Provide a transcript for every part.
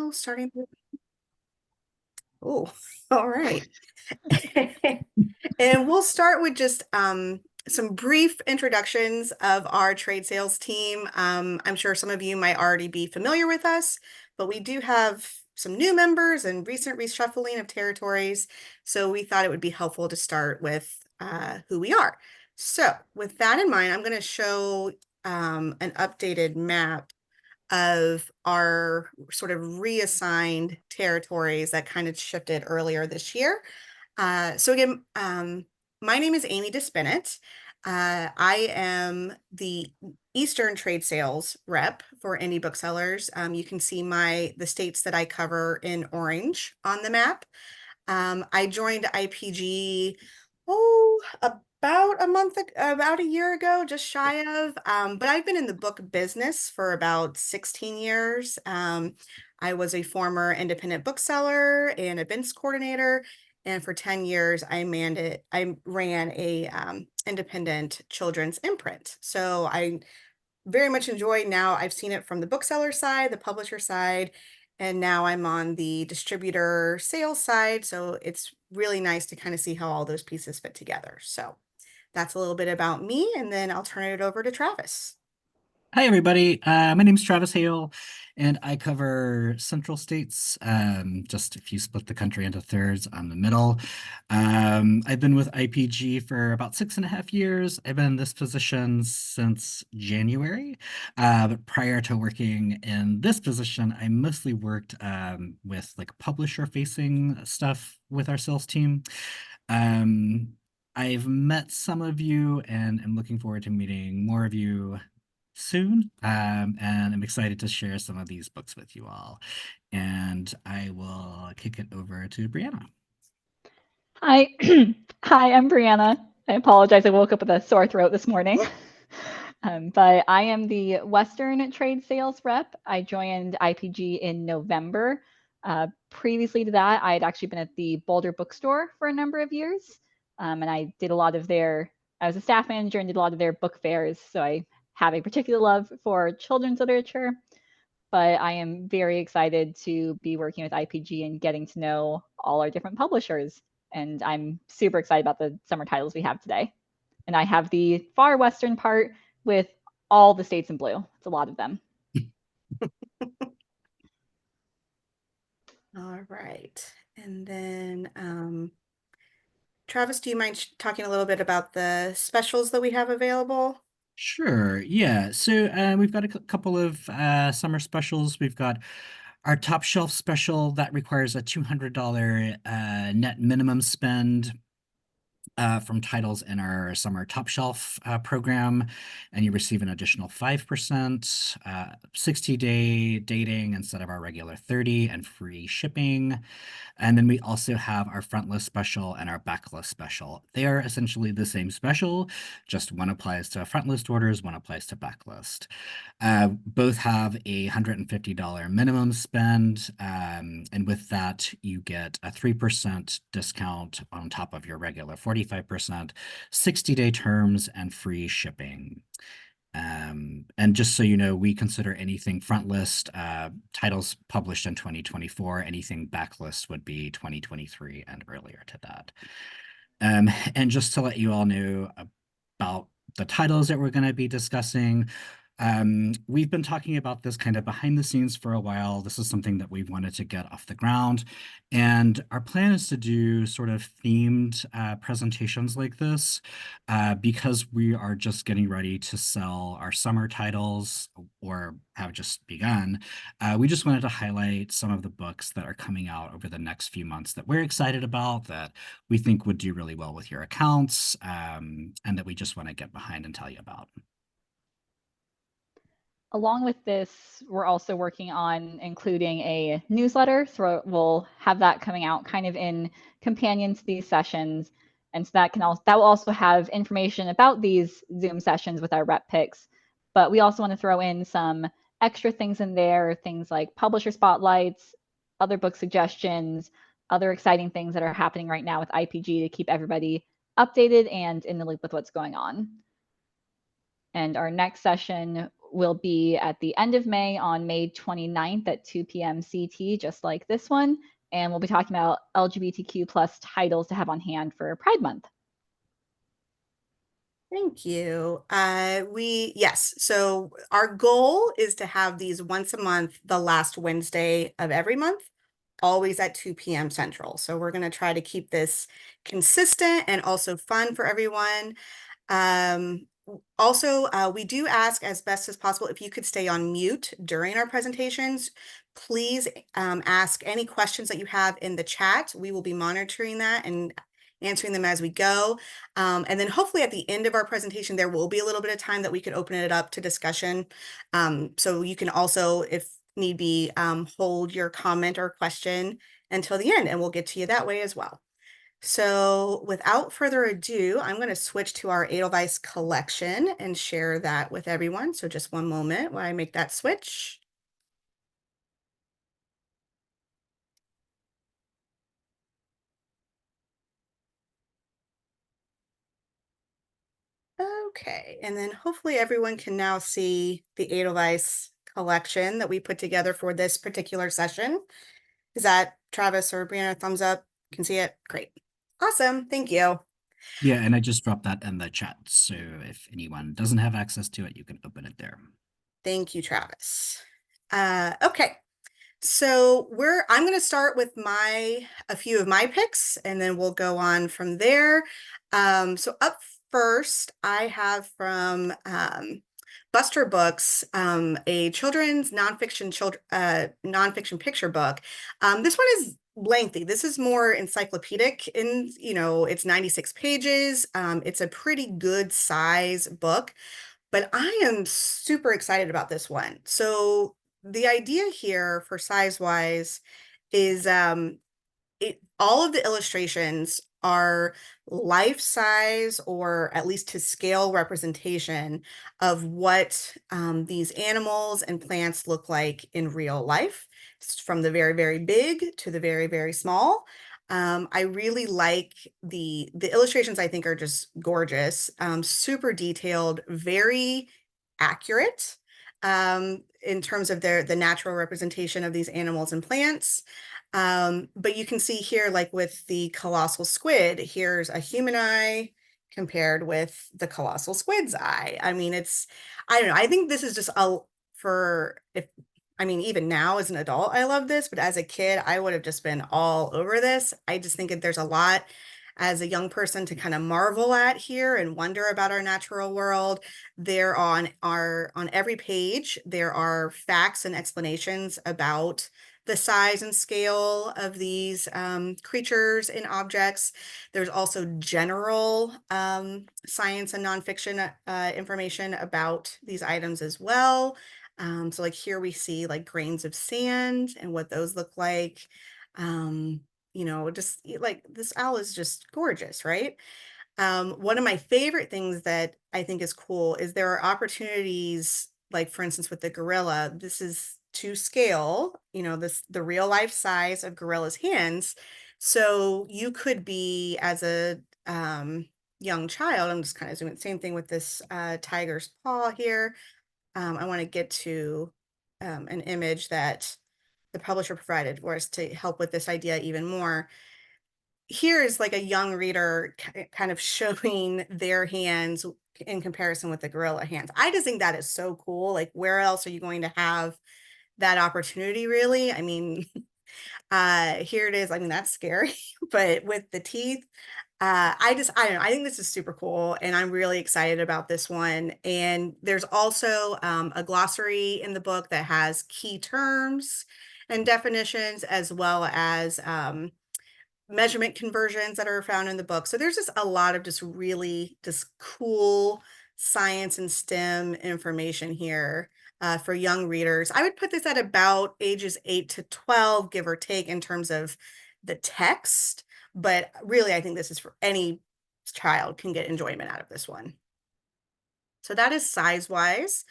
now starting. Oh, all right. And we'll start with just some brief introductions of our trade sales team. I'm sure some of you might already be familiar with us, but we do have some new members and recent reshuffling of territories. So we thought it would be helpful to start with who we are. So with that in mind, I'm going to show an updated map of our sort of reassigned territories that kind of shifted earlier this year. So again, my name is Amy Dispennett. I am the Eastern Trade Sales Rep for indie booksellers. You can see the states that I cover in orange on the map. I joined IPG, about a year ago, just shy of. But I've been in the book business for about 16 years. I was a former independent bookseller and events coordinator. And for 10 years, I ran a independent children's imprint. So I very much enjoy now. I've seen it from the bookseller side, the publisher side, and now I'm on the distributor sales side. So it's really nice to kind of see how all those pieces fit together. So that's a little bit about me, and then I'll turn it over to Travis. Hi, everybody. My name is Travis Hale, and I cover Central States. Just if you split the country into thirds, I'm the middle. I've been with IPG for about 6.5 years. I've been in this position since January. But prior to working in this position, I mostly worked with like publisher-facing stuff with our sales team. Um, I've met some of you and am looking forward to meeting more of you soon. And I'm excited to share some of these books with you all. And I will kick it over to Brianna. Hi. Hi, I'm Brianna. I apologize. I woke up with a sore throat this morning. But I am the Western Trade Sales Rep. I joined IPG in November. Previously to that, I had actually been at the Boulder Bookstore for a number of years. And I was a staff manager and did a lot of their book fairs. So I have a particular love for children's literature. But I am very excited to be working with IPG and getting to know all our different publishers. And I'm super excited about the summer titles we have today. And I have the far western part with all the states in blue. It's a lot of them. All right. And then, Travis, do you mind talking a little bit about the specials that we have available? Sure. Yeah. So we've got a couple of summer specials. We've got our top shelf special that requires a $200 net minimum spend from titles in our summer top shelf program, and you receive an additional 5%, 60-day dating instead of our regular 30, and free shipping. And then we also have our front list special and our backlist special. They are essentially the same special, just one applies to front list orders, one applies to backlist. Both have a $150 minimum spend, and with that, you get a 3% discount on top of your regular 45%, 60-day terms, and free shipping. And just so you know, we consider anything front list titles published in 2024, anything backlist would be 2023 and earlier to that. And just to let you all know about the titles that we're going to be discussing, we've been talking about this kind of behind the scenes for a while. This is something that we've wanted to get off the ground. And our plan is to do sort of themed presentations like this because we are just getting ready to sell our summer titles or have just begun. We just wanted to highlight some of the books that are coming out over the next few months that we're excited about, that we think would do really well with your accounts, and that we just want to get behind and tell you about. Along with this, we're also working on including a newsletter. So we'll have that coming out kind of in companion to these sessions. And so that will also have information about these Zoom sessions with our rep picks. But we also want to throw in some extra things in there, things like publisher spotlights, other book suggestions, other exciting things that are happening right now with IPG to keep everybody updated and in the loop with what's going on. And our next session will be at the end of May on May 29th at 2 p.m. CT, just like this one. And we'll be talking about LGBTQ plus titles to have on hand for Pride Month. Thank you. Yes, so our goal is to have these once a month, the last Wednesday of every month, always at 2 p.m. Central. So we're going to try to keep this consistent and also fun for everyone. Also, we do ask as best as possible if you could stay on mute during our presentations. Please ask any questions that you have in the chat. We will be monitoring that and answering them as we go. And then hopefully at the end of our presentation, there will be a little bit of time that we could open it up to discussion. So you can also, if need be, hold your comment or question until the end, and we'll get to you that way as well. So without further ado, I'm going to switch to our Edelweiss collection and share that with everyone. So just one moment while I make that switch. Okay, and then hopefully everyone can now see the Edelweiss collection that we put together for this particular session. Is that Travis or Brianna, thumbs up? Can see it? Great. Awesome. Thank you. Yeah, and I just dropped that in the chat. So if anyone doesn't have access to it, you can open it there. Thank you, Travis. Okay. So I'm going to start with a few of my picks, and then we'll go on from there. So up first, I have from Buster Books, a children's nonfiction picture book. This one is lengthy. This is more encyclopedic in, it's 96 pages. It's a pretty good size book. But I am super excited about this one. So the idea here for size-wise is all of the illustrations are life size or at least to scale representation of what these animals and plants look like in real life, from the very, very big to the very, very small. I really like the illustrations. I think are just gorgeous, super detailed, very accurate in terms of the natural representation of these animals and plants. But you can see here, like with the colossal squid, here's a human eye compared with the colossal squid's eye. I mean, I don't know. I think this is just even now as an adult, I love this, but as a kid, I would have just been all over this. I just think that there's a lot as a young person to kind of marvel at here and wonder about our natural world. On every page, there are facts and explanations about the size and scale of these creatures and objects. There's also general science and nonfiction information about these items as well. So like here we see like grains of sand and what those look like. Just like this owl is just gorgeous, right? One of my favorite things that I think is cool is there are opportunities, like for instance, with the gorilla, this is to scale, the real life size of gorilla's hands. So you could be as a young child, I'm just kind of doing the same thing with this tiger's paw here. I want to get to an image that the publisher provided for us to help with this idea even more. Here is like a young reader kind of showing their hands in comparison with the gorilla hands. I just think that is so cool. Like, where else are you going to have that opportunity, really? I mean, here it is. I mean, that's scary, but with the teeth, I don't know. I think this is super cool, and I'm really excited about this one. And there's also a glossary in the book that has key terms and definitions, as well as measurement conversions that are found in the book. So there's just a lot of just really just cool science and STEM information here for young readers. I would put this at about ages 8 to 12, give or take, in terms of the text. But really, I think this is for any child can get enjoyment out of this one. So that is size-wise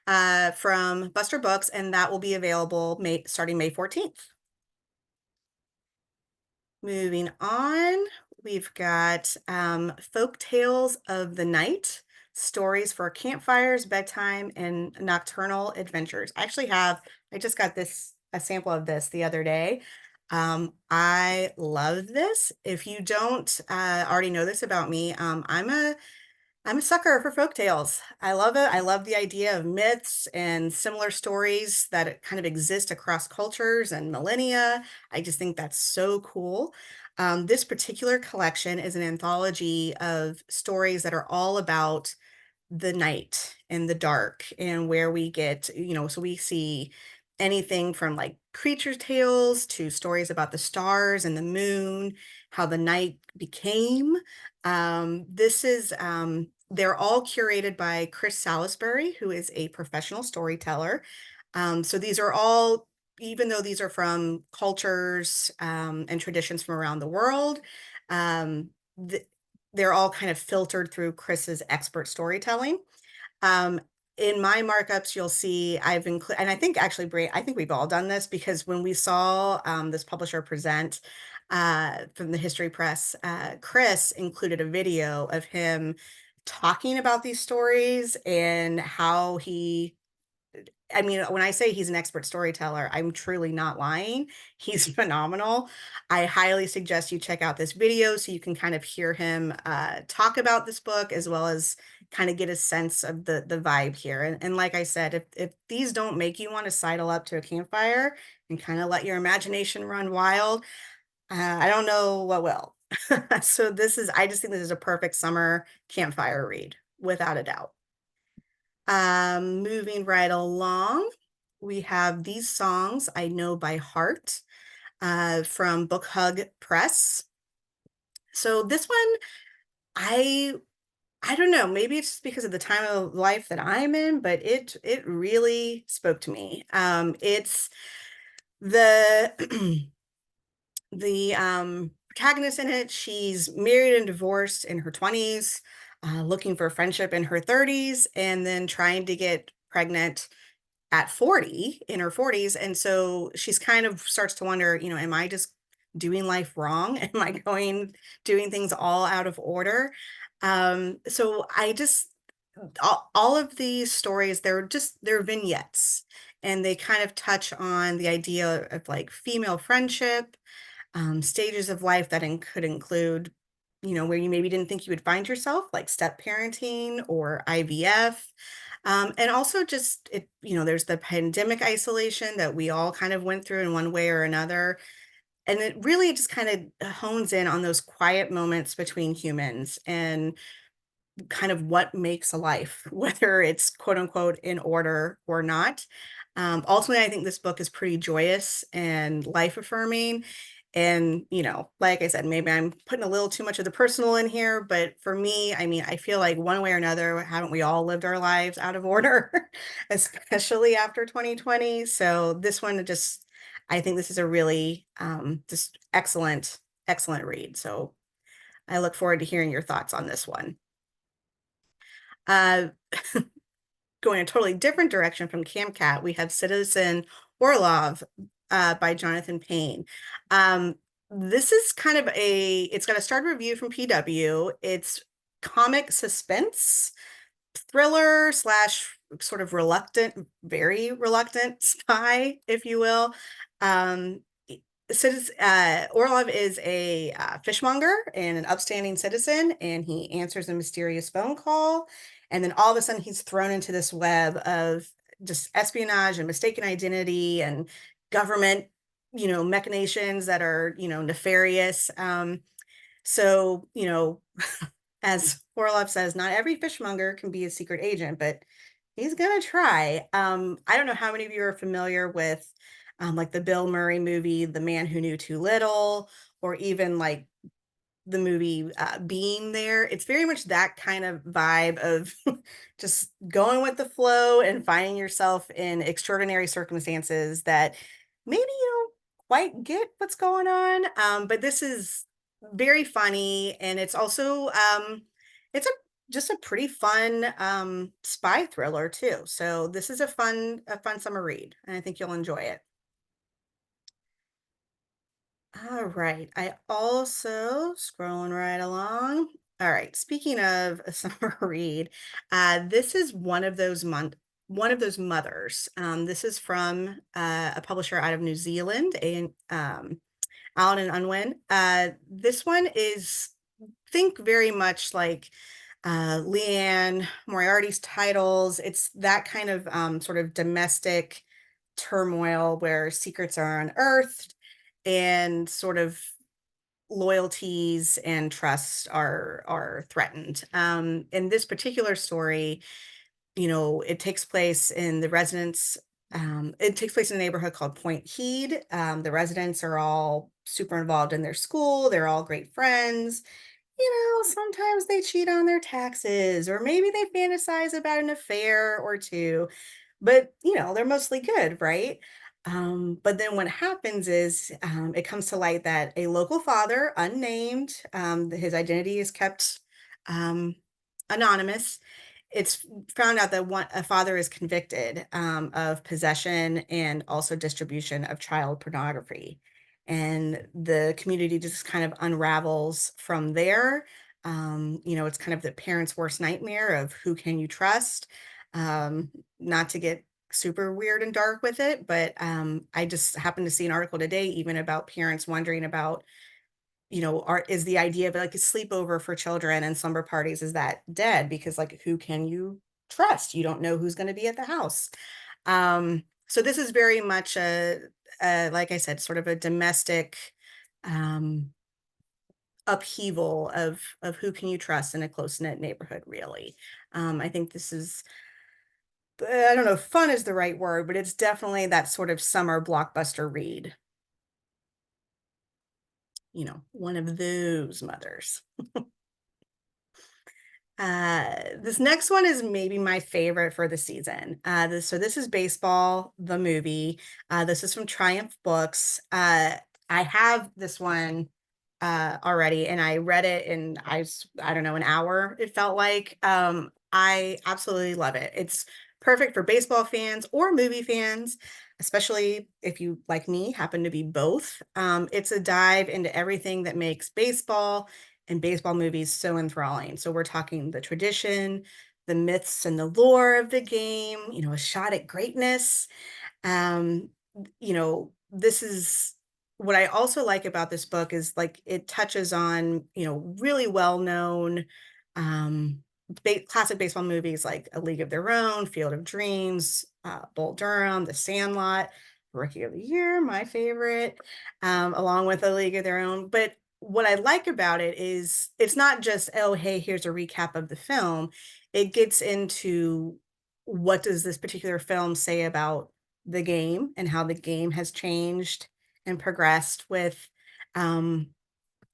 from Buster Books, and that will be available starting May 14th. Moving on, we've got Folk Tales of the Night. stories for campfires, bedtime, and nocturnal adventures. I just got a sample of this the other day. I love this. If you don't already know this about me, I'm a sucker for folk tales. I love it. I love the idea of myths and similar stories that kind of exist across cultures and millennia. I just think that's so cool. This particular collection is an anthology of stories that are all about the night and the dark and where we get, so we see anything from like creature tales to stories about the stars and the moon, how the night became. They're all curated by Chris Salisbury, who is a professional storyteller. So these are all, even though these are from cultures and traditions from around the world, um, th they're all kind of filtered through Chris's expert storytelling. Um, in my markups, you'll see I've included, and I think actually, Bray, I think we've all done this because when we saw this publisher present from the History Press, Chris included a video of him talking about these stories and how he I mean, when I say he's an expert storyteller, I'm truly not lying. He's phenomenal. I highly suggest you check out this video so you can kind of hear him talk about this book as well as kind of get a sense of the vibe here. And like I said, if these don't make you want to sidle up to a campfire and kind of let your imagination run wild, I don't know what will. So I just think this is a perfect summer campfire read, without a doubt. Moving right along, we have These Songs I Know by Heart from Book Hug Press. So this one, I I don't know, maybe it's just because of the time of life that I'm in, but it really spoke to me. It's the the protagonist in it, she's married and divorced in her 20s, looking for friendship in her 30s, and then trying to get pregnant at 40 in her 40s. And so she's kind of starts to wonder, am I just doing life wrong? Am I doing things all out of order? So I just all of these stories, they're vignettes, and they kind of touch on the idea of like female friendship, stages of life that could include, where you maybe didn't think you would find yourself, like step parenting or IVF. And also just there's the pandemic isolation that we all kind of went through in one way or another. And it really just kind of hones in on those quiet moments between humans and kind of what makes a life, whether it's quote unquote in order or not. Ultimately, I think this book is pretty joyous and life affirming. And, like I said, maybe I'm putting a little too much of the personal in here, but for me, I mean, I feel like one way or another, haven't we all lived our lives out of order, especially after 2020? So this one I think this is a really just excellent read. So I look forward to hearing your thoughts on this one. Uh, Going a totally different direction from Camcat, we have Citizen Orlov by Jonathan Payne. This is kind of it's got a starred review from PW. It's comic suspense, thriller slash sort of very reluctant spy, if you will. Um, Orlov is a fishmonger and an upstanding citizen, and he answers a mysterious phone call. And then all of a sudden, he's thrown into this web of just espionage and mistaken identity and government, machinations that are, nefarious. So, as Orlov says, not every fishmonger can be a secret agent, but he's gonna try. I don't know how many of you are familiar with like the Bill Murray movie, The Man Who Knew Too Little, or even like the movie Being There. It's very much that kind of vibe of just going with the flow and finding yourself in extraordinary circumstances that maybe you don't quite get what's going on. But this is very funny, and it's also it's just a pretty fun spy thriller too. So this is a fun summer read, and I think you'll enjoy it. All right. I also, scrolling right along, All right. Speaking of a summer read, this is one of those mothers. This is from a publisher out of New Zealand, Allen and Unwin. This one is think very much like Leanne Moriarty's titles. It's that kind of sort of domestic turmoil where secrets are unearthed and sort of loyalties and trusts are threatened. In this particular story, it takes place in the residence. It takes place in a neighborhood called Point Heed. The residents are all super involved in their school. They're all great friends. Sometimes they cheat on their taxes, or maybe they fantasize about an affair or two, but they're mostly good, right? But then what happens is it comes to light that a local father, unnamed, his identity is kept um, anonymous. It's found out that a father is convicted of possession and also distribution of child pornography. And the community just kind of unravels from there. It's kind of the parent's worst nightmare of who can you trust. Not to get super weird and dark with it, but I just happened to see an article today even about parents wondering about, is the idea of like a sleepover for children and slumber parties, is that dead? Because like, who can you trust? You don't know who's going to be at the house. So this is very much like I said, sort of a domestic um, upheaval of who can you trust in a close-knit neighborhood, really. I think this is, I don't know if fun is the right word, but it's definitely that sort of summer blockbuster read. One of those mothers. This next one is maybe my favorite for the season. So this is Baseball, the movie. This is from Triumph Books. I have this one already, and I read it in I don't know, an hour. It felt like I absolutely love it. It's perfect for baseball fans or movie fans, especially if you, like me, happen to be both. It's a dive into everything that makes baseball and baseball movies so enthralling. So we're talking the tradition, the myths and the lore of the game, a shot at greatness. Um, this is what I also like about this book is like it touches on, really well-known classic baseball movies like A League of Their Own, Field of Dreams, Bull Durham, The Sandlot, Rookie of the Year, my favorite, along with A League of Their Own. But what I like about it is it's not just, oh, hey, here's a recap of the film. It gets into what does this particular film say about the game and how the game has changed and progressed with um,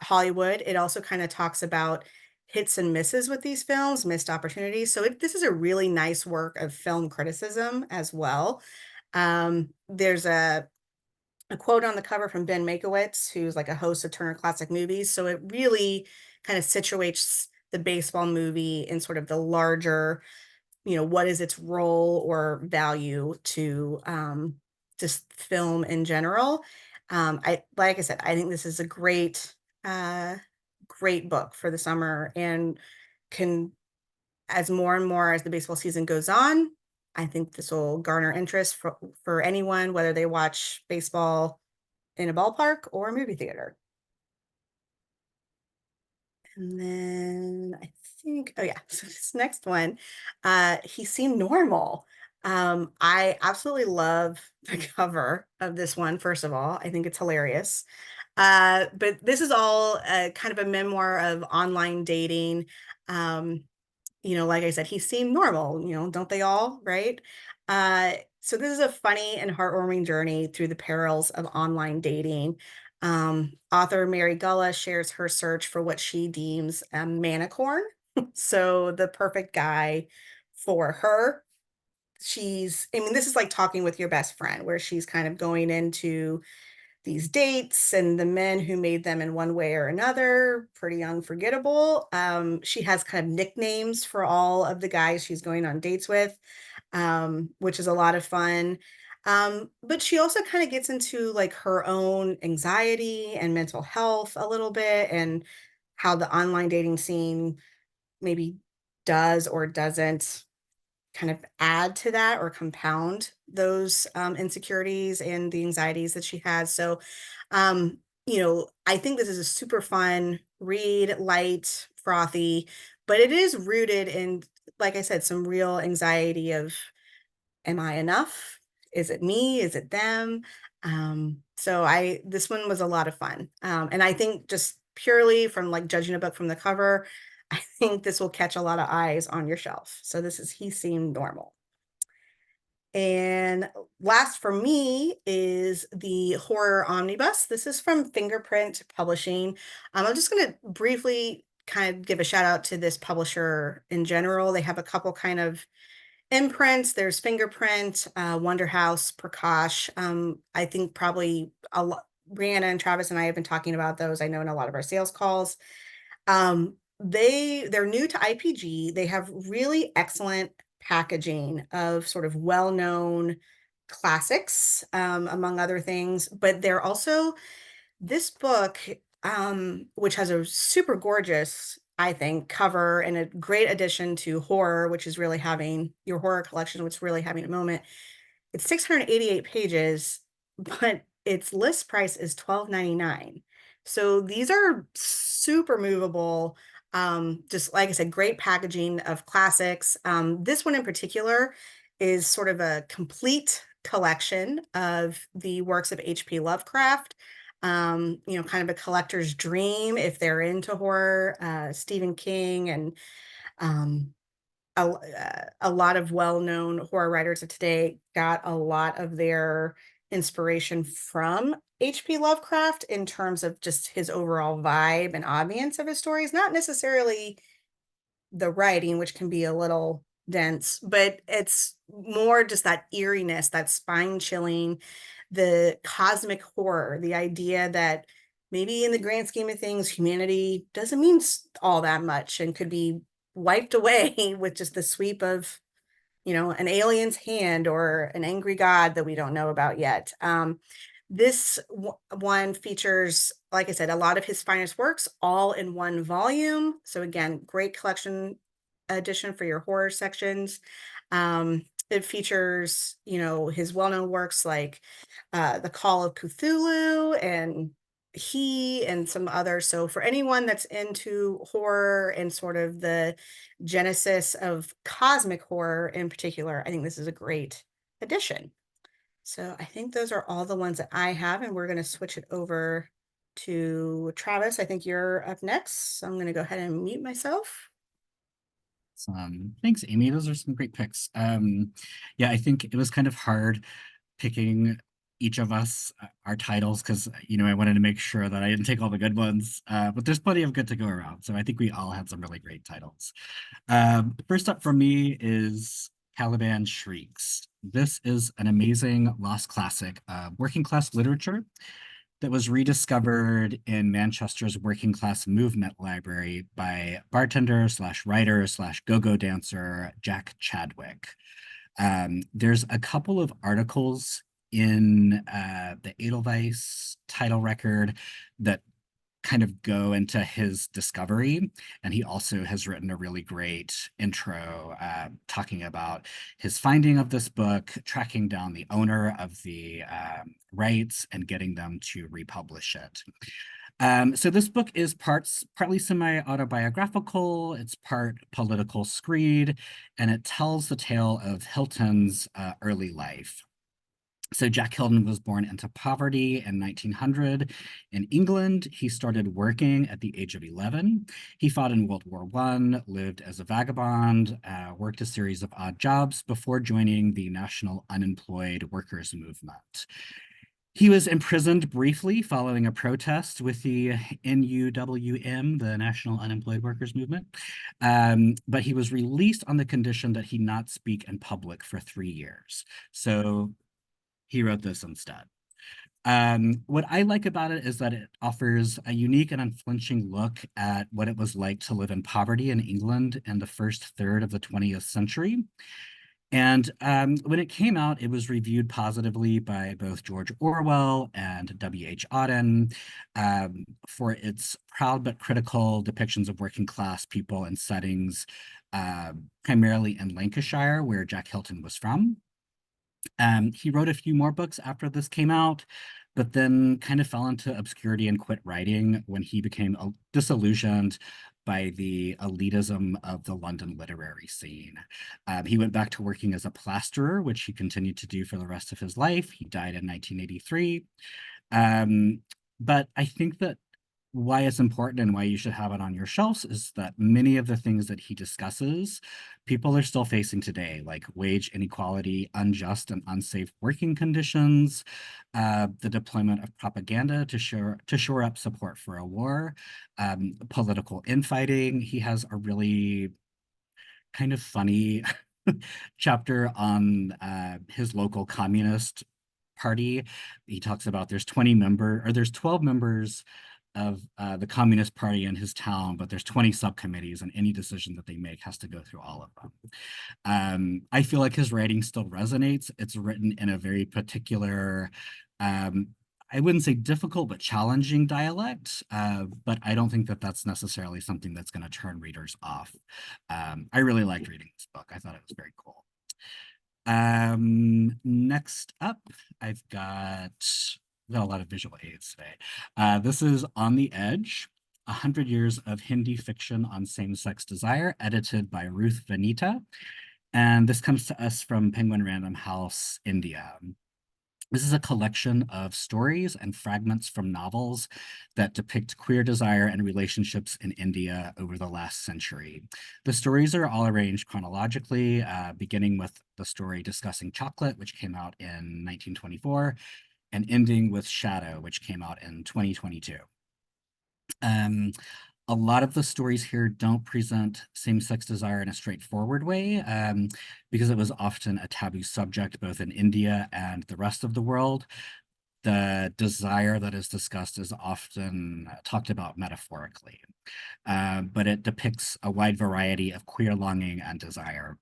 Hollywood. It also kind of talks about hits and misses with these films, missed opportunities. So this is a really nice work of film criticism as well. There's a quote on the cover from Ben Makowitz, who's like a host of Turner Classic Movies. So it really kind of situates the baseball movie in sort of the larger, what is its role or value to just film in general. Like I said, I think this is a uh, great book for the summer, and can, as more and more as the baseball season goes on, I think this will garner interest for anyone, whether they watch baseball in a ballpark or a movie theater. And then I think, oh yeah, so this next one, he seemed normal. I absolutely love the cover of this one, first of all. I think it's hilarious. But this is all kind of a memoir of online dating. Um, like I said, he seemed normal, don't they all, right? So this is a funny and heartwarming journey through the perils of online dating. Author Mary Gullah shares her search for what she deems a manicorn. So the perfect guy for her. This is like talking with your best friend, where she's kind of going into these dates and the men who made them in one way or another, pretty unforgettable. She has kind of nicknames for all of the guys she's going on dates with, which is a lot of fun. But she also kind of gets into like her own anxiety and mental health a little bit, and how the online dating scene maybe does or doesn't kind of add to that or compound those insecurities and the anxieties that she has. So, I think this is a super fun read, light, frothy, but it is rooted in, like I said, some real anxiety of, am I enough? Is it me? Is it them? So this one was a lot of fun. And I think just purely from like judging a book from the cover, I think this will catch a lot of eyes on your shelf. So this is He Seemed Normal. And last for me is the Horror Omnibus. This is from Fingerprint Publishing. I'm just going to briefly kind of give a shout out to this publisher in general. They have a couple kind of imprints. There's Fingerprint, Wonder House, Prakash. I think probably a lot. Brianna and Travis and I have been talking about those, I know, in a lot of our sales calls. They're new to IPG. They have really excellent packaging of sort of well-known classics, among other things, but they're also this book, which has a super gorgeous, I think, cover and a great addition to horror, which is really having your horror collection, which is really having a moment. It's 688 pages, but its list price is $12.99. So these are super movable. Just like I said, great packaging of classics. This one in particular is sort of a complete collection of the works of H.P. Lovecraft. Kind of a collector's dream if they're into horror. Stephen King and um, a lot of well-known horror writers of today got a lot of their inspiration from H.P. Lovecraft in terms of just his overall vibe and ambience of his stories, not necessarily the writing, which can be a little dense, but it's more just that eeriness, that spine chilling, the cosmic horror, the idea that maybe in the grand scheme of things, humanity doesn't mean all that much and could be wiped away with just the sweep of, an alien's hand or an angry god that we don't know about yet. This one features, like I said, a lot of his finest works all in one volume. So again, great collection edition for your horror sections. It features, his well-known works like The Call of Cthulhu and some others. So for anyone that's into horror and sort of the genesis of cosmic horror in particular, I think this is a great addition. So I think those are all the ones that I have, and we're going to switch it over to Travis. I think you're up next. So I'm going to go ahead and mute myself. Thanks, Amy. Those are some great picks. Yeah, I think it was kind of hard picking each of us our titles because I wanted to make sure that I didn't take all the good ones. But there's plenty of good to go around. So I think we all had some really great titles. First up for me is Caliban Shrieks. This is an amazing lost classic of working class literature that was rediscovered in Manchester's working class movement library by bartender slash writer slash go-go dancer Jack Chadwick. There's a couple of articles in the Edelweiss title record that kind of go into his discovery. And he also has written a really great intro talking about his finding of this book, tracking down the owner of the rights and getting them to republish it. So this book is partly semi-autobiographical, it's part political screed, and it tells the tale of Hilton's early life. So Jack Hilton was born into poverty in 1900 in England. He started working at the age of 11. He fought in World War I, lived as a vagabond, worked a series of odd jobs before joining the National Unemployed Workers Movement. He was imprisoned briefly following a protest with the NUWM, the National Unemployed Workers Movement, but he was released on the condition that he not speak in public for 3 years. So he wrote this instead. What I like about it is that it offers a unique and unflinching look at what it was like to live in poverty in England in the first third of the 20th century. And when it came out, it was reviewed positively by both George Orwell and W.H. Auden for its proud but critical depictions of working class people in settings primarily in Lancashire, where Jack Hilton was from. He wrote a few more books after this came out, but then kind of fell into obscurity and quit writing when he became disillusioned by the elitism of the London literary scene. He went back to working as a plasterer, which he continued to do for the rest of his life. He died in 1983. But I think that why it's important and why you should have it on your shelves is that many of the things that he discusses, people are still facing today, like wage inequality, unjust and unsafe working conditions, the deployment of propaganda to shore up support for a war, political infighting. He has a really kind of funny chapter on his local communist party. He talks about there's 12 members of the Communist Party in his town, but there's 20 subcommittees, and any decision that they make has to go through all of them. I feel like his writing still resonates. It's written in a very particular, I wouldn't say difficult, but challenging dialect. But I don't think that that's necessarily something that's going to turn readers off. I really liked reading this book. I thought it was very cool. Next up, I've got a lot of visual aids today. This is On the Edge, 100 Years of Hindi Fiction on Same-Sex Desire, edited by Ruth Vanita. And this comes to us from Penguin Random House, India. This is a collection of stories and fragments from novels that depict queer desire and relationships in India over the last century. The stories are all arranged chronologically, beginning with the story discussing chocolate, which came out in 1924, and ending with Shadow, which came out in 2022. A lot of the stories here don't present same-sex desire in a straightforward way, because it was often a taboo subject both in India and the rest of the world. The desire that is discussed is often talked about metaphorically, but it depicts a wide variety of queer longing and desire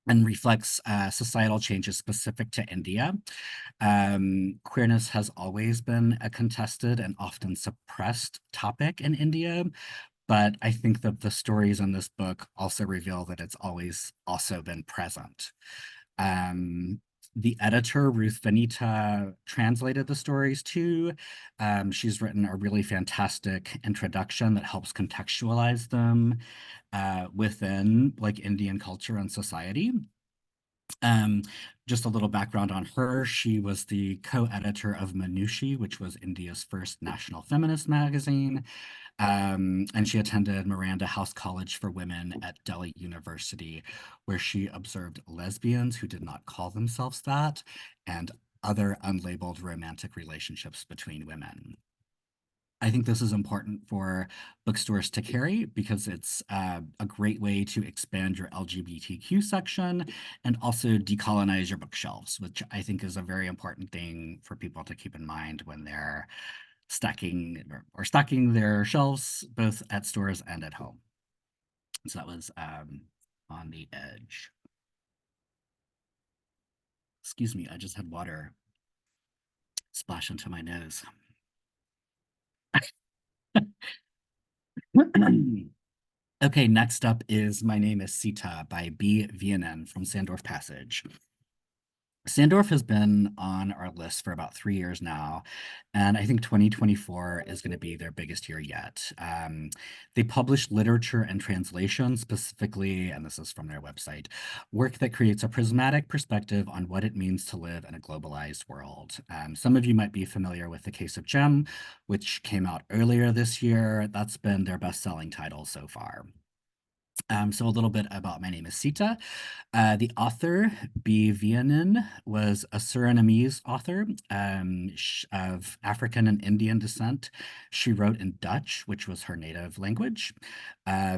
and reflects societal changes specific to India. Queerness has always been a contested and often suppressed topic in India, but I think that the stories in this book also reveal that it's always also been present. The editor, Ruth Vanita, translated the stories too. She's written a really fantastic introduction that helps contextualize them within like Indian culture and society. Um, just a little background on her. She was the co-editor of Manushi, which was India's first national feminist magazine. And she attended Miranda House College for Women at Delhi University, where she observed lesbians who did not call themselves that, and other unlabeled romantic relationships between women. I think this is important for bookstores to carry because it's a great way to expand your LGBTQ section and also decolonize your bookshelves, which I think is a very important thing for people to keep in mind when they're stacking or stocking their shelves both at stores and at home. So that was On the Edge. Excuse me, I just had water splash into my nose. Okay, next up is My Name is Sita by B. Viennan from Sandorf Passage. Sandorf has been on our list for about 3 years now, and I think 2024 is going to be their biggest year yet. They publish literature and translation specifically, and this is from their website, work that creates a prismatic perspective on what it means to live in a globalized world. Some of you might be familiar with The Case of Jem, which came out earlier this year. That's been their best-selling title so far. So a little bit about My Name is Sita. The author, B. Viennan, was a Surinamese author of African and Indian descent. She wrote in Dutch, which was her native language.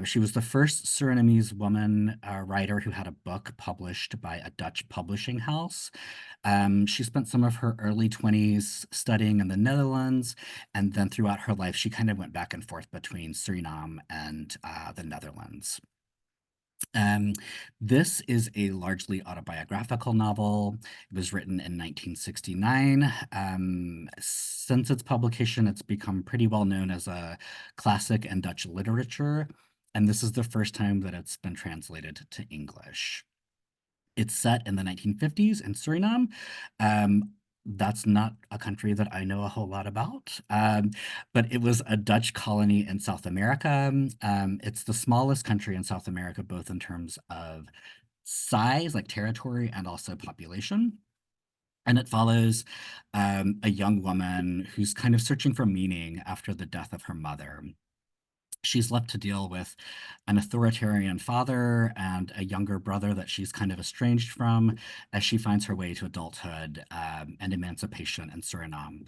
She was the first Surinamese woman writer who had a book published by a Dutch publishing house. She spent some of her early 20s studying in the Netherlands, and then throughout her life, she kind of went back and forth between Suriname and the Netherlands. Um, this is a largely autobiographical novel. It was written in 1969. Since its publication, it's become pretty well known as a classic in Dutch literature, and this is the first time that it's been translated to English. It's set in the 1950s in Suriname. That's not a country that I know a whole lot about, but it was a Dutch colony in South America. It's the smallest country in South America, both in terms of size, like territory, and also population. And it follows a young woman who's kind of searching for meaning after the death of her mother. She's left to deal with an authoritarian father and a younger brother that she's kind of estranged from as she finds her way to adulthood and emancipation in Suriname,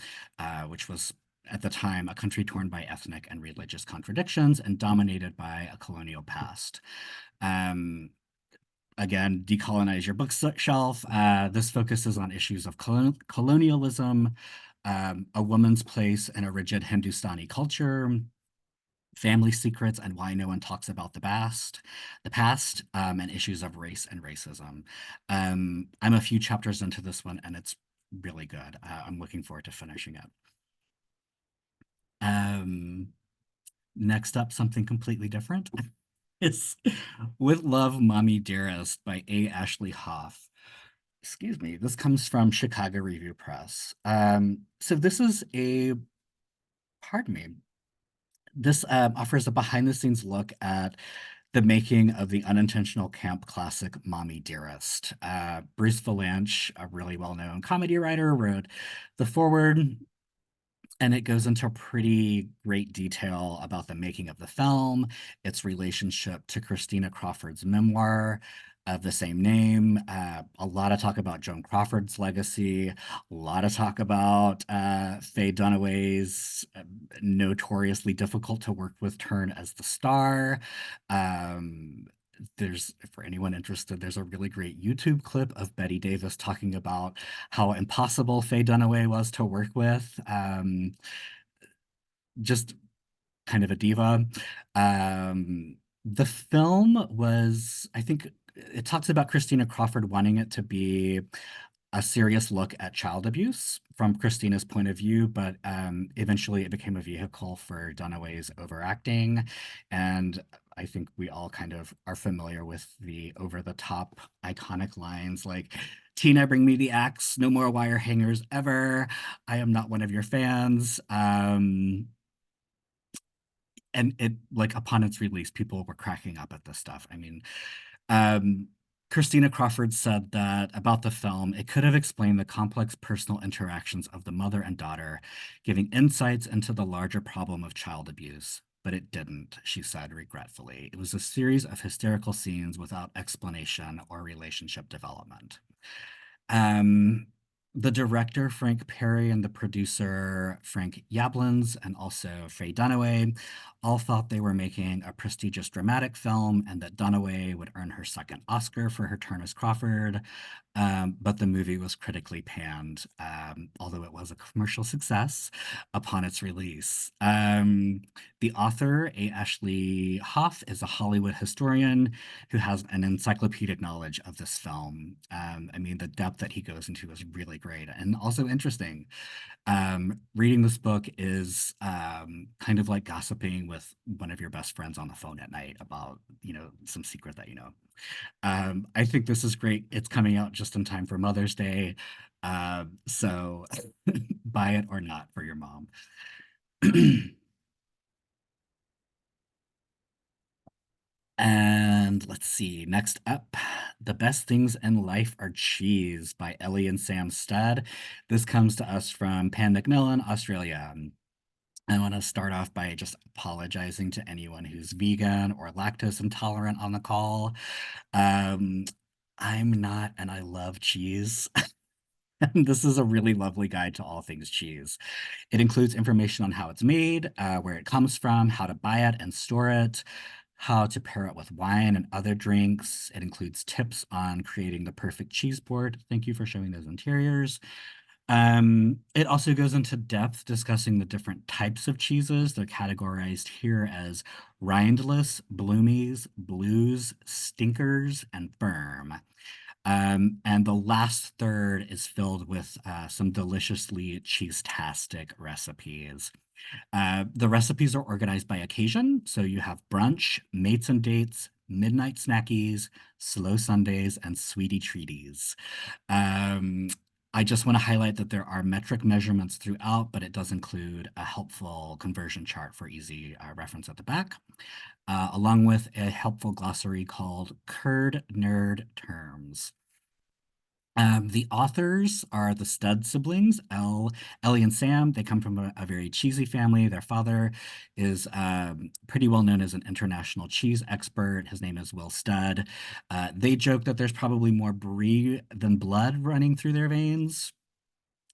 which was at the time a country torn by ethnic and religious contradictions and dominated by a colonial past. Um, Again, decolonize your bookshelf. This focuses on issues of colonialism, a woman's place in a rigid Hindustani culture, family secrets and why no one talks about the past, and issues of race and racism. I'm a few chapters into this one, and it's really good. I'm looking forward to finishing it. Um, Next up, something completely different. It's With Love, Mommy Dearest by A. Ashley Hoff. Excuse me. This comes from Chicago Review Press. So this is pardon me. This offers a behind-the-scenes look at the making of the unintentional camp classic Mommy Dearest. Bruce Valanche, a really well-known comedy writer, wrote the foreword, and it goes into pretty great detail about the making of the film, its relationship to Christina Crawford's memoir of the same name. A lot of talk about Joan Crawford's legacy, a lot of talk about Faye Dunaway's notoriously difficult to work with turn as the star. For anyone interested, there's a really great YouTube clip of Betty Davis talking about how impossible Faye Dunaway was to work with. Just kind of a diva. The film was, I think, it talks about Christina Crawford wanting it to be a serious look at child abuse from Christina's point of view, but eventually it became a vehicle for Dunaway's overacting. And I think we all kind of are familiar with the over-the-top iconic lines like, Tina, bring me the axe, no more wire hangers ever. I am not one of your fans. And it, like, upon its release, people were cracking up at this stuff. I mean, um, Christina Crawford said that about the film, it could have explained the complex personal interactions of the mother and daughter, giving insights into the larger problem of child abuse. But it didn't, she said regretfully. It was a series of hysterical scenes without explanation or relationship development. Um, the director, Frank Perry, and the producer, Frank Yablans, and also Faye Dunaway, all thought they were making a prestigious dramatic film and that Dunaway would earn her second Oscar for her turn as Crawford. But the movie was critically panned, although it was a commercial success upon its release. The author, A. Ashley Hoff, is a Hollywood historian who has an encyclopedic knowledge of this film. I mean, the depth that he goes into is really great and also interesting. Reading this book is kind of like gossiping with one of your best friends on the phone at night about, some secret that you know. I think this is great. It's coming out just in time for Mother's Day. So buy it or not for your mom. And let's see, next up, The Best Things in Life Are Cheese by Ellie and Sam Stead. This comes to us from Pan Macmillan, Australia. I want to start off by just apologizing to anyone who's vegan or lactose intolerant on the call. Um, I'm not, and I love cheese. And this is a really lovely guide to all things cheese. It includes information on how it's made, where it comes from, how to buy it and store it, how to pair it with wine and other drinks. It includes tips on creating the perfect cheese board. Thank you for showing those interiors. It also goes into depth discussing the different types of cheeses. They're categorized here as rindless, bloomies, blues, stinkers, and firm. And the last third is filled with some deliciously cheese-tastic recipes. The recipes are organized by occasion. So you have brunch, mates and dates, midnight snackies, slow Sundays, and sweetie treaties. Um, I just want to highlight that there are metric measurements throughout, but it does include a helpful conversion chart for easy reference at the back, along with a helpful glossary called Curd Nerd Terms. The authors are the Stud siblings, Ellie and Sam. They come from a very cheesy family. Their father is pretty well known as an international cheese expert. His name is Will Stud. They joke that there's probably more brie than blood running through their veins.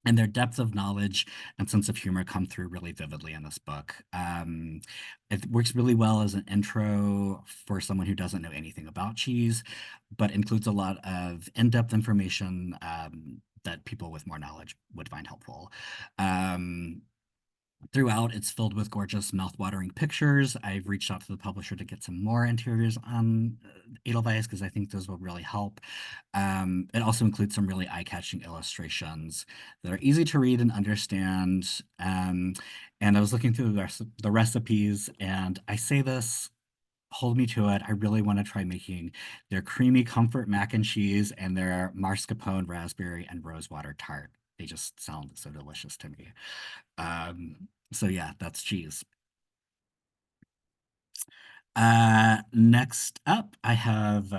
And their depth of knowledge and sense of humor come through really vividly in this book. It works really well as an intro for someone who doesn't know anything about cheese, but includes a lot of in-depth information that people with more knowledge would find helpful. Throughout, it's filled with gorgeous, mouth-watering pictures. I've reached out to the publisher to get some more interiors on Edelweiss because I think those will really help. It also includes some really eye-catching illustrations that are easy to read and understand. And I was looking through the recipes, and I say this, hold me to it. I really want to try making their creamy comfort mac and cheese and their mascarpone raspberry and rosewater tart. They just sound so delicious to me. So yeah, that's cheese. Next up, I have,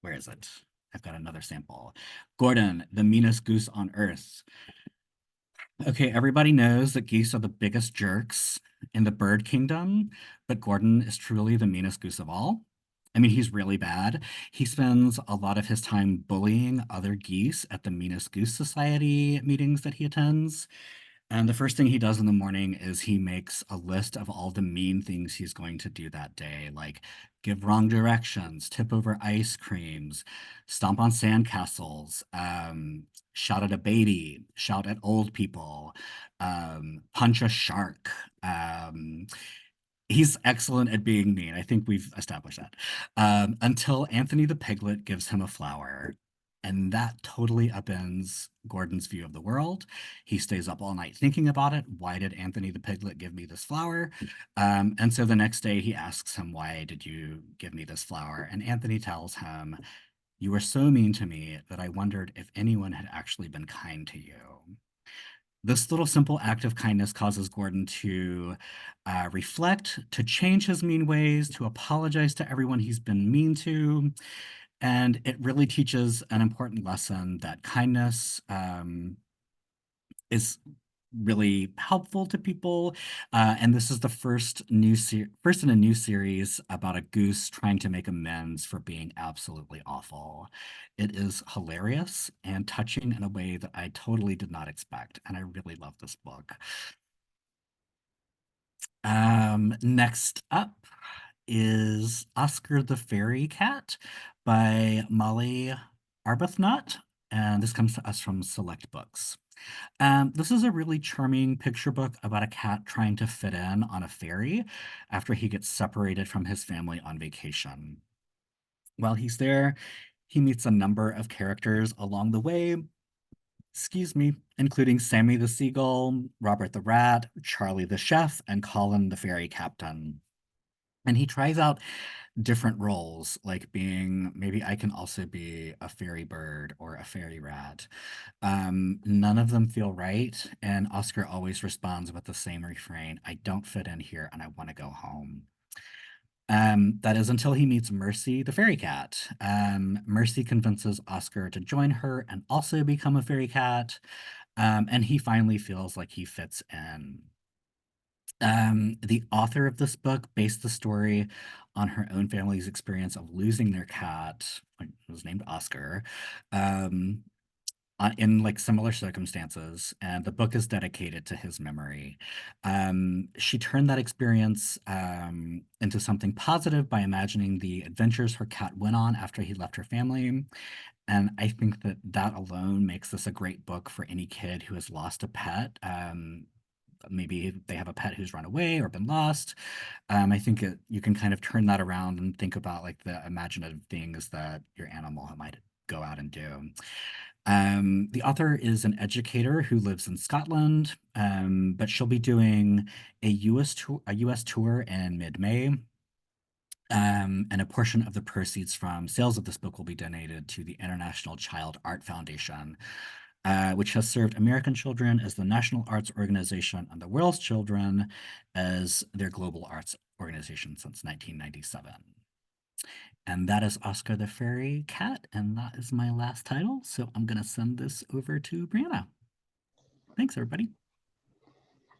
where is it? I've got another sample. Gordon, the meanest goose on earth. Okay, everybody knows that geese are the biggest jerks in the bird kingdom, but Gordon is truly the meanest goose of all. I mean, he's really bad. He spends a lot of his time bullying other geese at the Meanest Goose Society meetings that he attends. And the first thing he does in the morning is he makes a list of all the mean things he's going to do that day, like give wrong directions, tip over ice creams, stomp on sandcastles, shout at a baby, shout at old people, punch a shark. He's excellent at being mean. I think we've established that. Until Anthony the Piglet gives him a flower. And that totally upends Gordon's view of the world. He stays up all night thinking about it. Why did Anthony the Piglet give me this flower? And so the next day he asks him, why did you give me this flower? And Anthony tells him, you were so mean to me that I wondered if anyone had actually been kind to you. This little simple act of kindness causes Gordon to reflect, to change his mean ways, to apologize to everyone he's been mean to. And it really teaches an important lesson that kindness is really helpful to people. And this is the first in a new series about a goose trying to make amends for being absolutely awful. It is hilarious and touching in a way that I totally did not expect, and I really love this book. Next up is Oscar the Fairy Cat by Molly Arbuthnot, and this comes to us from Select Books. This is a really charming picture book about a cat trying to fit in on a ferry after he gets separated from his family on vacation. While he's there, he meets a number of characters along the way, excuse me, including Sammy the Seagull, Robert the Rat, Charlie the Chef, and Colin the Ferry Captain. And he tries out different roles, like being, maybe I can also be a fairy bird or a fairy rat. None of them feel right, and Oscar always responds with the same refrain, I don't fit in here and I want to go home. That is until he meets Mercy, the fairy cat. Mercy convinces Oscar to join her and also become a fairy cat, and he finally feels like he fits in. The author of this book based the story on her own family's experience of losing their cat, like, it was named Oscar. in like similar circumstances, and the book is dedicated to his memory. She turned that experience into something positive by imagining the adventures her cat went on after he left her family. And I think that that alone makes this a great book for any kid who has lost a pet. Maybe they have a pet who's run away or been lost. I think you can kind of turn that around and think about like the imaginative things that your animal might go out and do. The author is an educator who lives in Scotland, but she'll be doing a US tour in mid-May. And a portion of the proceeds from sales of this book will be donated to the International Child Art Foundation, which has served American children as the national arts organization and the world's children as their global arts organization since 1997. And that is Oscar the Fairy Cat, and that is my last title. So I'm going to send this over to Brianna. Thanks, everybody.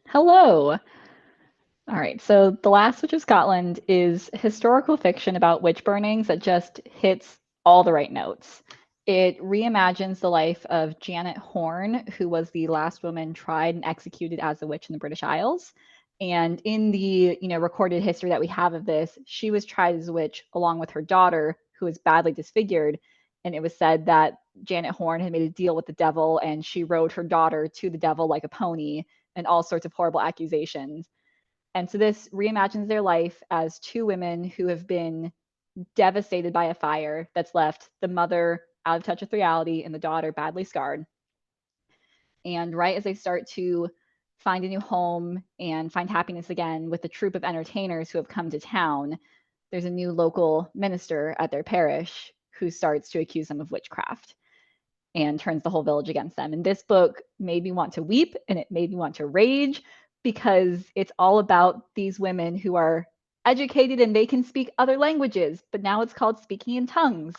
Hello. All right, so The Last Witch of Scotland is historical fiction about witch burnings that just hits all the right notes. It reimagines the life of Janet Horne, who was the last woman tried and executed as a witch in the British Isles. And in the recorded history that we have of this, she was tried as a witch along with her daughter, who was badly disfigured. And it was said that Janet Horne had made a deal with the devil, and she rode her daughter to the devil like a pony, and all sorts of horrible accusations. And so this reimagines their life as two women who have been devastated by a fire that's left the mother out of touch with reality and the daughter badly scarred. And right as they start to find a new home and find happiness again with the troupe of entertainers who have come to town, there's a new local minister at their parish who starts to accuse them of witchcraft and turns the whole village against them. And this book made me want to weep, and it made me want to rage, because it's all about these women who are educated and they can speak other languages, but now it's called speaking in tongues.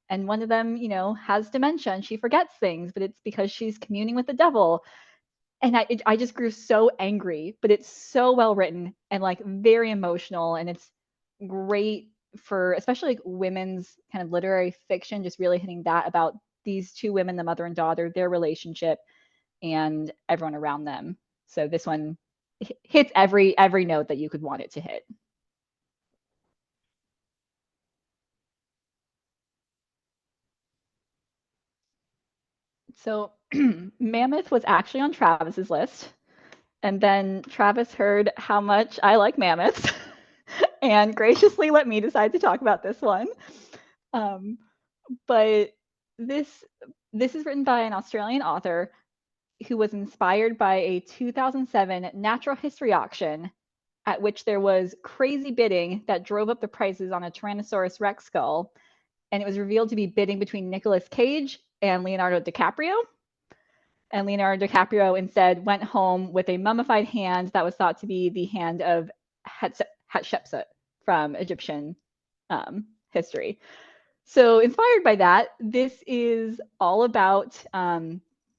And one of them, has dementia and she forgets things, but it's because she's communing with the devil. And I just grew so angry, but it's so well written and like very emotional, and it's great for especially like women's kind of literary fiction, just really hitting that about these two women, the mother and daughter, their relationship, and everyone around them. So this one hits every note that you could want it to hit. So Mammoth was actually on Travis's list. And then Travis heard how much I like mammoths and graciously let me decide to talk about this one. Um, but this is written by an Australian author who was inspired by a 2007 natural history auction at which there was crazy bidding that drove up the prices on a Tyrannosaurus Rex skull. And it was revealed to be bidding between Nicolas Cage and Leonardo DiCaprio. And Leonardo DiCaprio instead went home with a mummified hand that was thought to be the hand of Hatshepsut from Egyptian history. So inspired by that, this is all about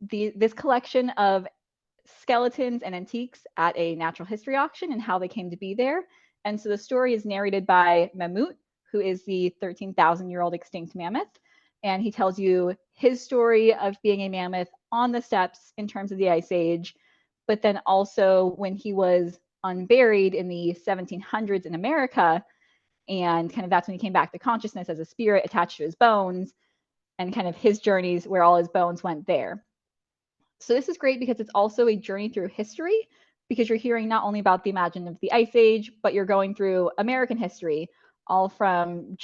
this collection of skeletons and antiques at a natural history auction and how they came to be there. And so the story is narrated by Mammoth, who is the 13,000-year-old extinct mammoth. And he tells you his story of being a mammoth on the steppes in terms of the Ice Age, but then also when he was unburied in the 1700s in America. And kind of that's when he came back to consciousness as a spirit attached to his bones, and kind of his journeys where all his bones went there. So this is great because it's also a journey through history, because you're hearing not only about the imagine of the Ice Age, but you're going through American history, all from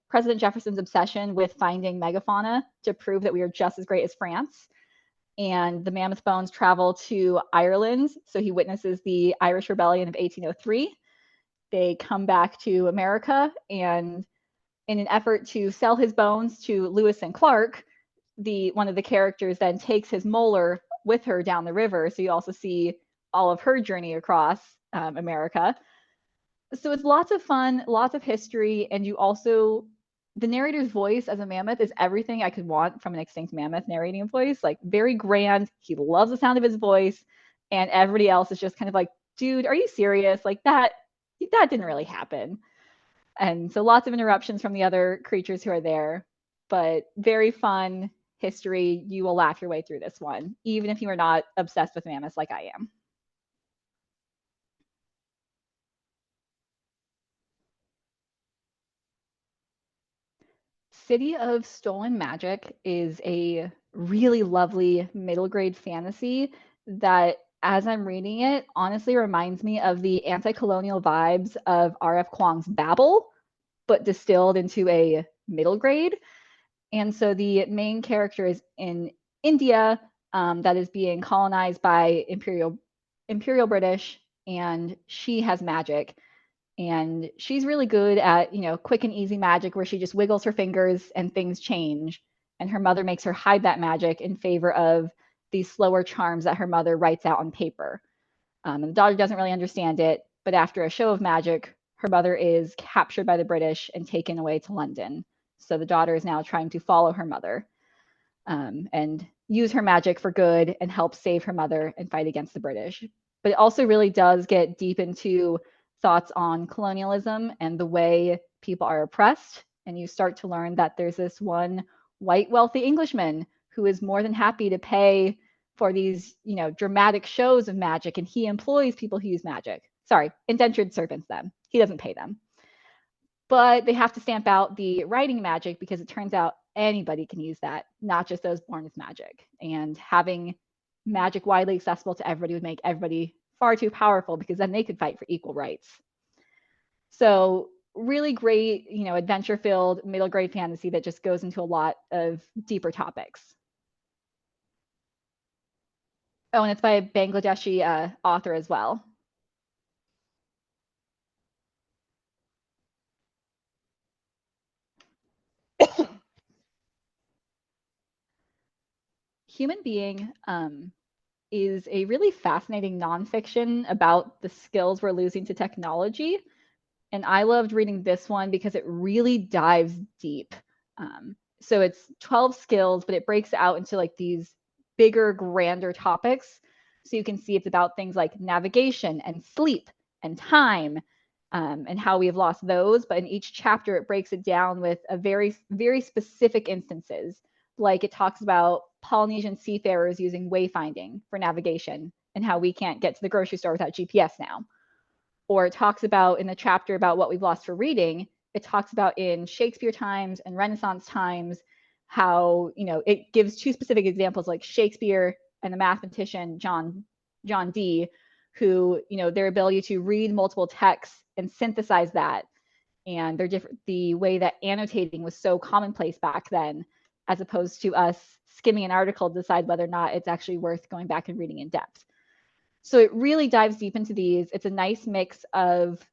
President Jefferson's obsession with finding megafauna to prove that we are just as great as France. And the mammoth bones travel to Ireland. So he witnesses the Irish Rebellion of 1803. They come back to America, and in an effort to sell his bones to Lewis and Clark, one of the characters then takes his molar with her down the river. So you also see all of her journey across America. So it's lots of fun, lots of history, and the narrator's voice as a mammoth is everything I could want from an extinct mammoth narrating a voice, like very grand. He loves the sound of his voice, and everybody else is just kind of like, dude, are you serious? Like that didn't really happen. And so lots of interruptions from the other creatures who are there, but very fun, history, you will laugh your way through this one, even if you are not obsessed with mammoths like I am. City of Stolen Magic is a really lovely middle grade fantasy that, as I'm reading it, honestly reminds me of the anti-colonial vibes of R.F. Kuang's Babel, but distilled into a middle grade. And so the main character is in India, that is being colonized by Imperial British, and she has magic. And she's really good at, quick and easy magic where she just wiggles her fingers and things change. And her mother makes her hide that magic in favor of these slower charms that her mother writes out on paper. And the daughter doesn't really understand it, but after a show of magic, her mother is captured by the British and taken away to London. So the daughter is now trying to follow her mother, and use her magic for good and help save her mother and fight against the British. But it also really does get deep into thoughts on colonialism and the way people are oppressed. And you start to learn that there's this one white wealthy Englishman who is more than happy to pay for these, dramatic shows of magic, and he employs people who use magic. Sorry, indentured servants them. He doesn't pay them. But they have to stamp out the writing magic because it turns out anybody can use that, not just those born with magic. And having magic widely accessible to everybody would make everybody far too powerful, because then they could fight for equal rights. So really great, adventure filled middle grade fantasy that just goes into a lot of deeper topics. Oh, and it's by a Bangladeshi author as well. Human Being is a really fascinating nonfiction about the skills we're losing to technology. And I loved reading this one because it really dives deep. So it's 12 skills, but it breaks out into like these bigger, grander topics. So you can see it's about things like navigation and sleep and time, and how we have lost those. But in each chapter, it breaks it down with a very, very specific instances. Like it talks about Polynesian seafarers using wayfinding for navigation and how we can't get to the grocery store without GPS now. Or it talks about in the chapter about what we've lost for reading, it talks about in Shakespeare times and Renaissance times how, it gives two specific examples, like Shakespeare and the mathematician John Dee, who, their ability to read multiple texts and synthesize that. And they're different. The way that annotating was so commonplace back then, as opposed to us skimming an article to decide whether or not it's actually worth going back and reading in depth. So it really dives deep into these. It's a nice mix of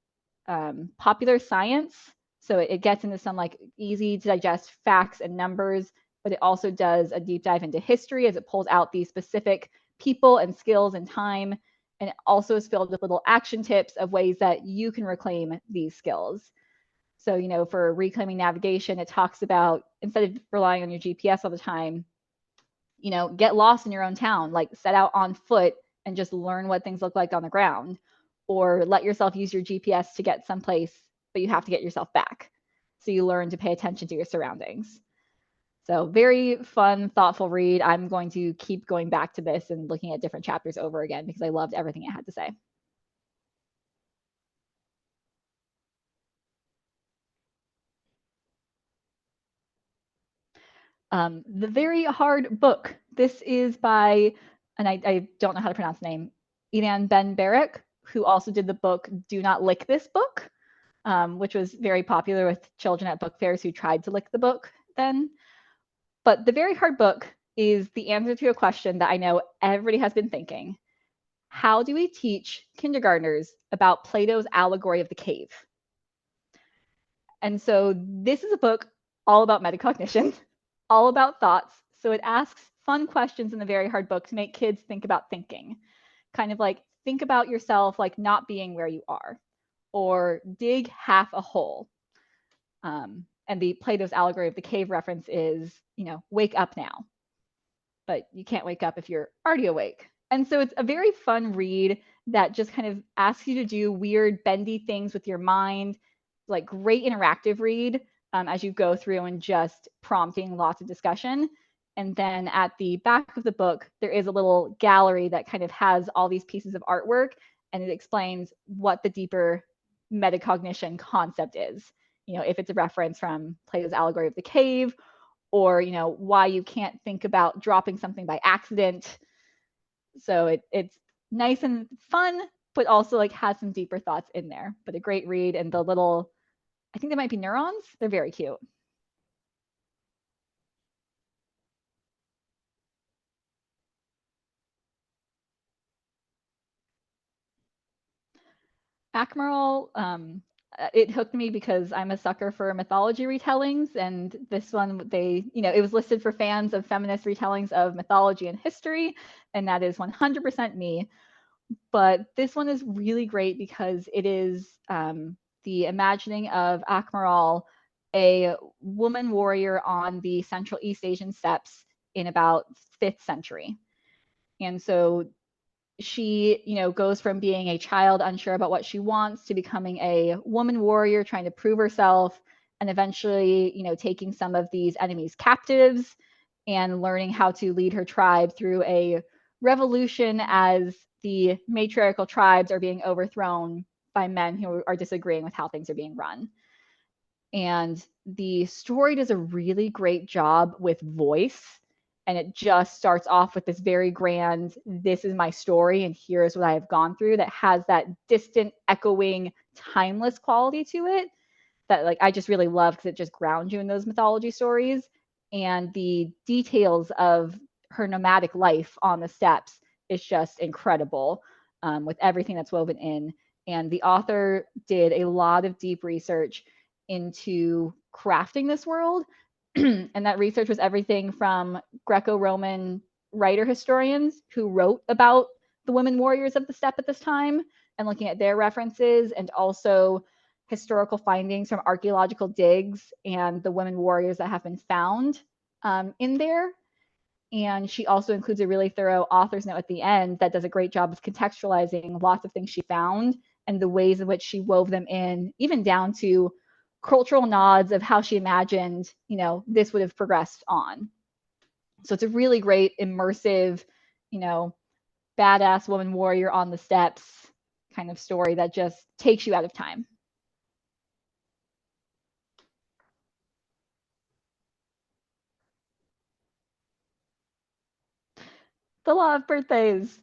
popular science. So it gets into some like easy to digest facts and numbers, but it also does a deep dive into history as it pulls out these specific people and skills and time. And it also is filled with little action tips of ways that you can reclaim these skills. So, for reclaiming navigation, it talks about, instead of relying on your GPS all the time, get lost in your own town, like set out on foot and just learn what things look like on the ground, or let yourself use your GPS to get someplace, but you have to get yourself back. So you learn to pay attention to your surroundings. So very fun, thoughtful read. I'm going to keep going back to this and looking at different chapters over again because I loved everything it had to say. The Very Hard Book. This is by, and I don't know how to pronounce the name, Idan Ben Barak, who also did the book Do Not Lick This Book, which was very popular with children at book fairs who tried to lick the book then. But The Very Hard Book is the answer to a question that I know everybody has been thinking. How do we teach kindergartners about Plato's allegory of the cave? And so this is a book all about metacognition, all about thoughts. So it asks fun questions in The Very Hard Book to make kids think about thinking. Kind of like, think about yourself like not being where you are, or dig half a hole. And the Plato's allegory of the cave reference is, wake up now. But you can't wake up if you're already awake. And so it's a very fun read that just kind of asks you to do weird, bendy things with your mind. Like great interactive read as you go through and just prompting lots of discussion. And then at the back of the book, there is a little gallery that kind of has all these pieces of artwork, and it explains what the deeper metacognition concept is. If it's a reference from Plato's allegory of the cave, or why you can't think about dropping something by accident. So it's nice and fun, but also like has some deeper thoughts in there. But a great read, and the little, I think they might be neurons. They're very cute. Akmeral, it hooked me because I'm a sucker for mythology retellings, and this one, it was listed for fans of feminist retellings of mythology and history, and that is 100% me. But this one is really great because it is the imagining of Akmeral, a woman warrior on the Central East Asian steppes in about 5th century. And so she, goes from being a child unsure about what she wants to becoming a woman warrior trying to prove herself, and eventually, taking some of these enemies captives and learning how to lead her tribe through a revolution as the matriarchal tribes are being overthrown by men who are disagreeing with how things are being run. And the story does a really great job with voice. And it just starts off with this very grand, this is my story, and here's what I have gone through, that has that distant, echoing, timeless quality to it that like I just really love, because it just grounds you in those mythology stories. And the details of her nomadic life on the steppes is just incredible, with everything that's woven in. And the author did a lot of deep research into crafting this world. And that research was everything from Greco-Roman writer historians who wrote about the women warriors of the steppe at this time and looking at their references, and also historical findings from archaeological digs and the women warriors that have been found in there. And she also includes a really thorough author's note at the end that does a great job of contextualizing lots of things she found and the ways in which she wove them in, even down to cultural nods of how she imagined, this would have progressed on. So it's a really great, immersive, badass woman warrior on the steppes kind of story that just takes you out of time. The Law of Birthdays.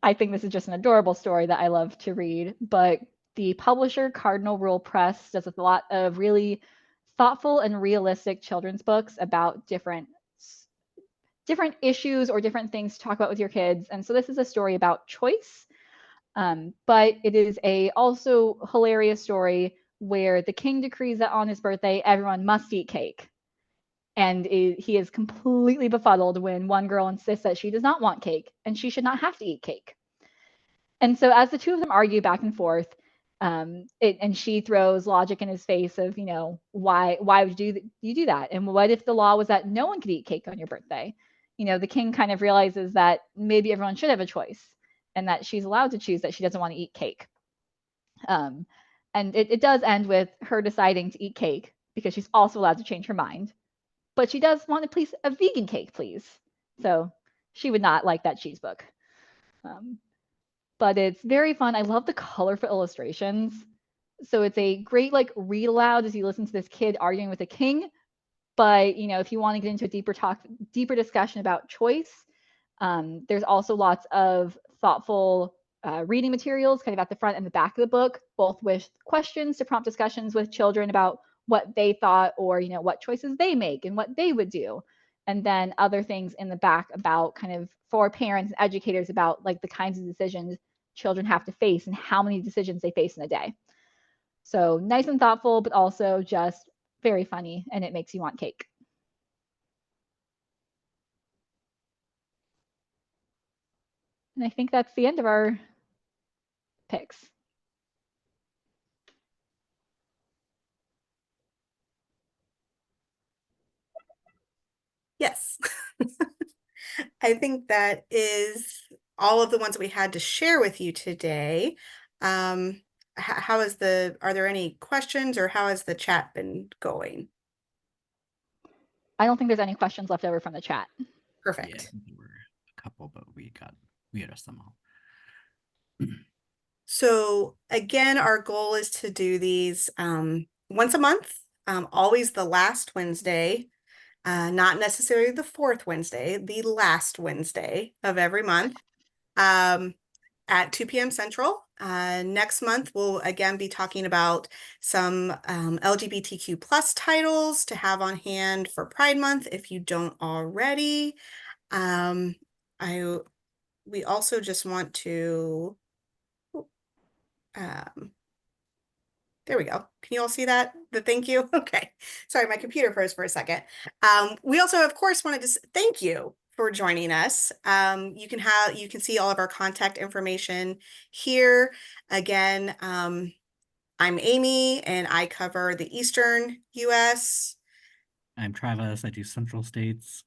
I think this is just an adorable story that I love to read, but the publisher Cardinal Rule Press does a lot of really thoughtful and realistic children's books about different issues or different things to talk about with your kids. And so this is a story about choice, but it is a also hilarious story where the king decrees that on his birthday, everyone must eat cake. And he is completely befuddled when one girl insists that she does not want cake and she should not have to eat cake. And so as the two of them argue back and forth, and she throws logic in his face of, why would you do that? And what if the law was that no one could eat cake on your birthday? The king kind of realizes that maybe everyone should have a choice, and that she's allowed to choose that she doesn't want to eat cake. And it does end with her deciding to eat cake because she's also allowed to change her mind. But she does want a vegan cake, please. So she would not like that cheese book. But it's very fun. I love the colorful illustrations. So it's a great read aloud as you listen to this kid arguing with a king. But if you want to get into a deeper discussion about choice, there's also lots of thoughtful reading materials kind of at the front and the back of the book, both with questions to prompt discussions with children about what they thought, or what choices they make and what they would do. And then other things in the back about kind of for parents and educators about the kinds of decisions children have to face and how many decisions they face in a day. So nice and thoughtful, but also just very funny, and it makes you want cake. And I think that's the end of our picks. Yes. I think that is all of the ones we had to share with you today. Are there any questions, or how has the chat been going? I don't think there's any questions left over from the chat. Yeah, Perfect. there were a couple, but we addressed them all. So again, our goal is to do these once a month, always the last Wednesday, not necessarily the fourth Wednesday, the last Wednesday of every month at 2 p.m. Central. Next month, we'll again be talking about some LGBTQ plus titles to have on hand for Pride Month if you don't already. Um, we also just want to um, there we go. Can you all see that? The thank you? Okay. Sorry, my computer froze for a second. We also, of course, wanted to thank you for joining us. You can see all of our contact information here. Again, I'm Amy and I cover the Eastern US. I'm Travis. I do Central States.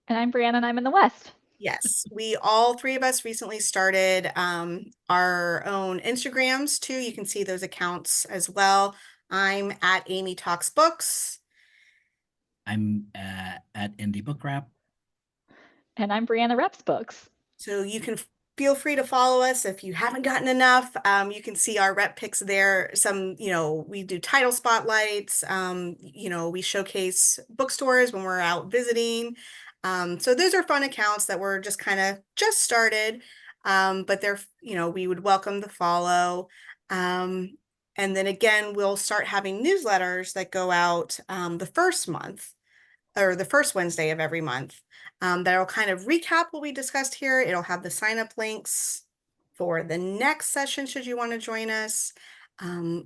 And I'm Brianna, and I'm in the West. Yes, we all three of us recently started our own Instagrams too. You can see those accounts as well. I'm at Amy Talks Books. I'm at Indie Book Wrap. And I'm Brianna Reps Books. So you can feel free to follow us if you haven't gotten enough. You can see our rep picks there. Some, we do title spotlights. We showcase bookstores when we're out visiting. So those are fun accounts that we're just kind of just started. But they're, we would welcome the follow. And then again, we'll start having newsletters that go out the first month or the first Wednesday of every month. That'll kind of recap what we discussed here. It'll have the sign up links for the next session, should you want to join us,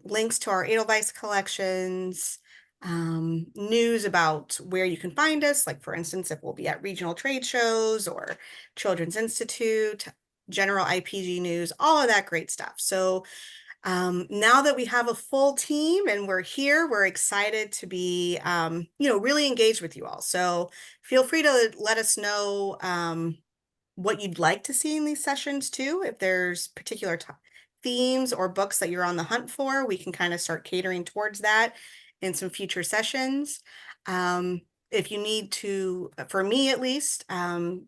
links to our Edelweiss collections, news about where you can find us, like for instance, if we'll be at regional trade shows or Children's Institute, general IPG news, all of that great stuff. So now that we have a full team and we're here, we're excited to be, really engaged with you all. So feel free to let us know what you'd like to see in these sessions too. If there's particular themes or books that you're on the hunt for, we can kind of start catering towards that in some future sessions. If you need to, for me at least, I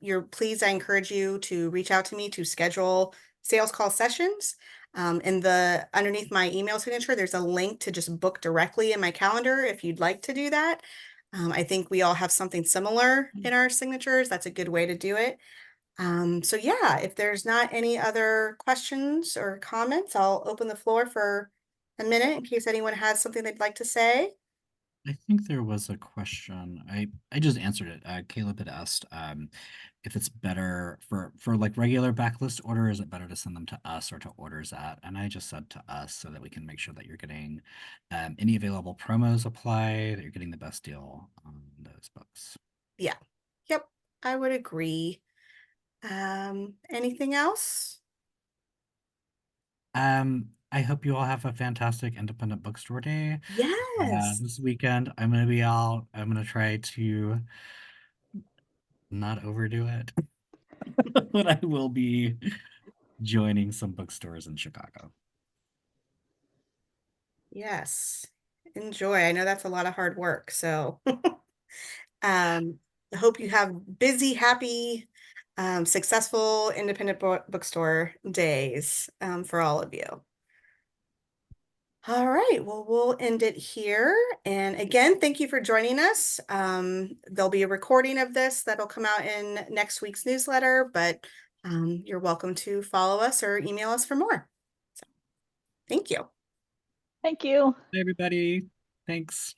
encourage you to reach out to me to schedule sales call sessions. Underneath my email signature, there's a link to just book directly in my calendar if you'd like to do that. I think we all have something similar in our signatures. That's a good way to do it. So yeah, if there's not any other questions or comments, I'll open the floor for a minute in case anyone has something they'd like to say. I think there was a question. I just answered it. Caleb had asked if it's better for like regular backlist order, is it better to send them to us or to orders at? And I just said to us so that we can make sure that you're getting any available promos apply, that you're getting the best deal on those books. Yeah. Yep. I would agree. Anything else? I hope you all have a fantastic independent bookstore day. Yes. This weekend I'm gonna be out. I'm gonna try to not overdo it, but I will be joining some bookstores in Chicago. Yes. Enjoy. I know that's a lot of hard work. So I hope you have busy, happy, successful independent bookstore days for all of you. All right, well, we'll end it here. And again, thank you for joining us. There'll be a recording of this that'll come out in next week's newsletter, but you're welcome to follow us or email us for more. So, thank you. Thank you. Hey, everybody. Thanks.